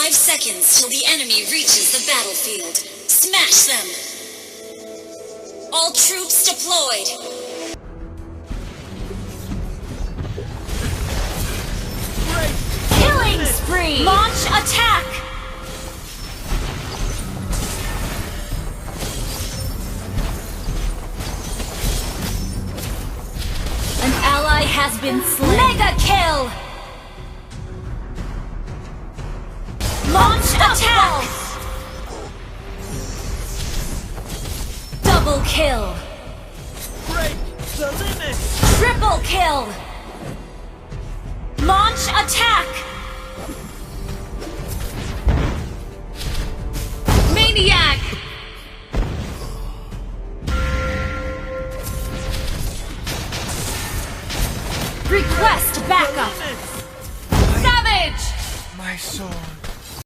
5 seconds till the enemy reaches the battlefield. Smash them! All troops deployed! Killing spree! Launch attack! An ally has been slain. Mega kill! Launch attack! Double kill! Break the limit! Triple kill! Launch attack! Maniac! Request backup! Savage! My soul.